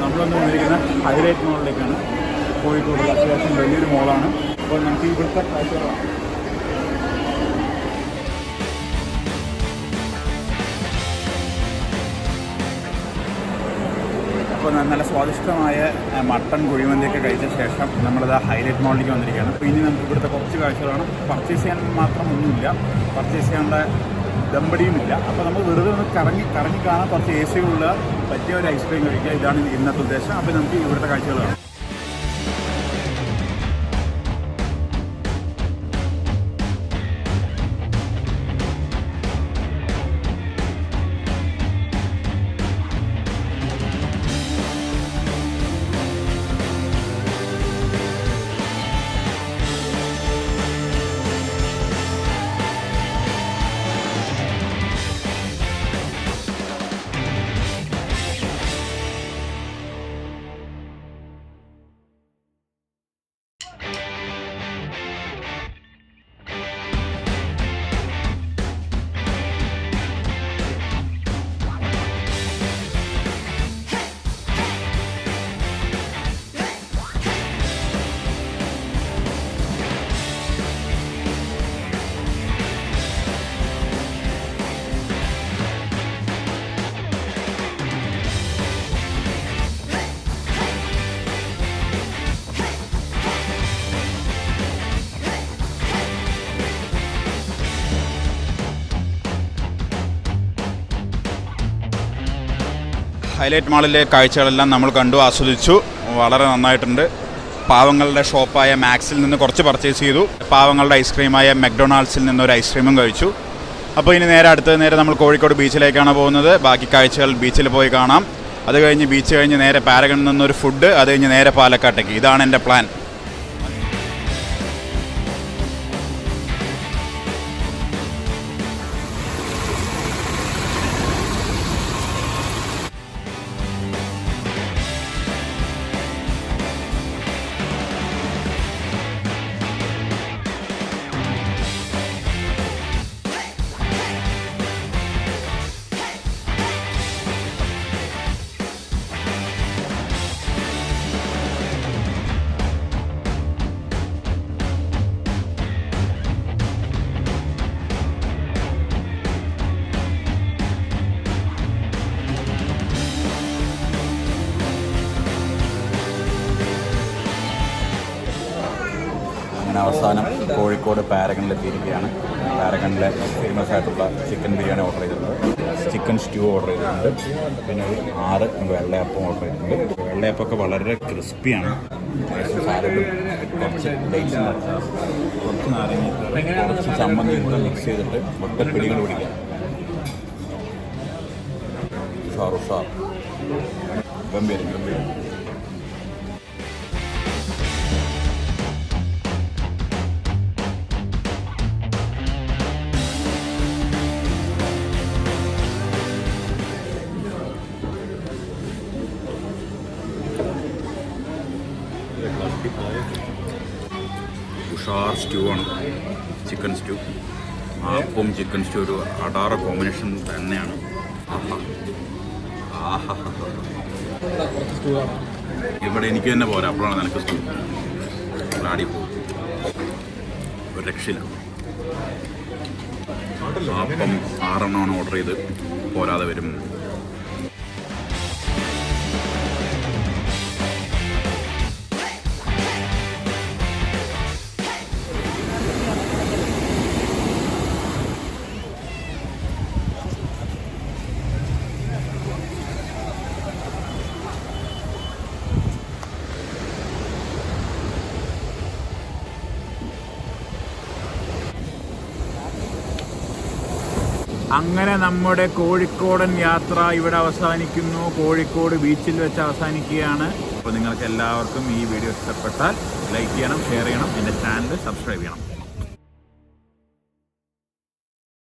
നമ്മളൊന്ന് വന്നിരിക്കുന്നത് ഹൈലൈറ്റ് മോളിലേക്കാണ്. കോഴിക്കോടുള്ള അത്യാവശ്യം വലിയൊരു മോളാണ്. അപ്പോൾ നമുക്ക് ഇവിടുത്തെ കാഴ്ചകളാണ്. അപ്പോൾ നല്ല സ്വാദിഷ്ടമായ മട്ടൺ കുഴിമന്തിയൊക്കെ കഴിച്ച ശേഷം നമ്മളിത് ഹൈലൈറ്റ് മോളിലേക്ക് വന്നിരിക്കുകയാണ്. അപ്പോൾ ഇനി നമുക്ക് ഇവിടുത്തെ കുറച്ച് കാഴ്ചകളാണ്. പർച്ചേസ് ചെയ്യാൻ മാത്രം ഒന്നുമില്ല, പർച്ചേസ് ചെയ്യാനുള്ള ദമ്പടിയുമില്ല. അപ്പോൾ നമ്മൾ വെറുതെ ഒന്ന് കറങ്ങി കാണാൻ കുറച്ച് എ സി ഉള്ള പറ്റിയ ഒരു ഐസ്ക്രീം കഴിക്കുക. ഇതാണ് ഇന്നത്തെ ഉദ്ദേശം. അപ്പോൾ നമുക്ക് ഇവിടുത്തെ കാഴ്ചകളാണ്. ഹൈലൈറ്റ് മാളിലെ കാഴ്ചകളെല്ലാം നമ്മൾ കണ്ടു ആസ്വദിച്ചു. വളരെ നന്നായിട്ടുണ്ട്. പാവങ്ങളുടെ ഷോപ്പായ മാക്സിൽ നിന്ന് കുറച്ച് പർച്ചേസ് ചെയ്തു. പാവങ്ങളുടെ ഐസ്ക്രീമായ മെക്ഡൊണാൾഡ്സിൽ നിന്നൊരു ഐസ്ക്രീമും കഴിച്ചു. അപ്പോൾ ഇനി നേരെ നമ്മൾ കോഴിക്കോട് ബീച്ചിലേക്കാണ് പോകുന്നത്. ബാക്കി കാഴ്ചകൾ ബീച്ചിൽ പോയി കാണാം. അത് കഴിഞ്ഞ് ബീച്ച് കഴിഞ്ഞ് നേരെ പാരഗണിൽ നിന്നൊരു ഫുഡ്, അത് കഴിഞ്ഞ് നേരെ പാലക്കാട്ടേക്ക്. ഇതാണ് എൻ്റെ പ്ലാൻ. അവസാനം കോഴിക്കോട് പാരഗണിലെത്തിയിരിക്കുകയാണ്. പാരഗണിലെ ഫേമസ് ആയിട്ടുള്ള ചിക്കൻ ബിരിയാണി ഓർഡർ ചെയ്തിട്ടുണ്ട്, ചിക്കൻ സ്റ്റ്യൂ ഓർഡർ ചെയ്തിട്ടുണ്ട്, പിന്നെ ഒരു 6 വെള്ളയപ്പം ഓർഡർ ചെയ്തിട്ടുണ്ട്. വെള്ളയപ്പമൊക്കെ വളരെ ക്രിസ്പിയാണ്. സാലഡും കുറച്ച് ഡേറ്റ്സ്, കുറച്ച് നാരങ്ങ, കുറച്ച് ചമ്മന്തി കൂടെ മിക്സ് ചെയ്തിട്ട് ഒറ്റ പിടികൾ പിടിക്കാം. ഉഷാർ ഗംഭീരം. ഉഷാർ സ്റ്റ്യൂ ആണ്, ചിക്കൻ സ്റ്റ്യൂ. ആപ്പും ചിക്കൻ സ്റ്റ്യൂ ഒരു അടാറ കോമ്പിനേഷൻ തന്നെയാണ്. ഇവിടെ എനിക്ക് തന്നെ പോരാ, അപ്പോഴാണ് നിനക്ക് സ്റ്റ്യൂ. ആടി പോകും, ഒരു രക്ഷയില്ല. അപ്പം 6 എണ്ണമാണ് ഓർഡർ ചെയ്ത്, പോരാതെ വരും. അങ്ങനെ നമ്മുടെ കോഴിക്കോടൻ യാത്ര ഇവിടെ അവസാനിക്കുന്നു. കോഴിക്കോട് ബീച്ചിൽ വെച്ച് അവസാനിക്കുകയാണ്. അപ്പോൾ നിങ്ങൾക്ക് എല്ലാവർക്കും ഈ വീഡിയോ ഇഷ്ടപ്പെട്ടാൽ ലൈക്ക് ചെയ്യണം, ഷെയർ ചെയ്യണം, എൻ്റെ ചാനൽ സബ്സ്ക്രൈബ് ചെയ്യണം.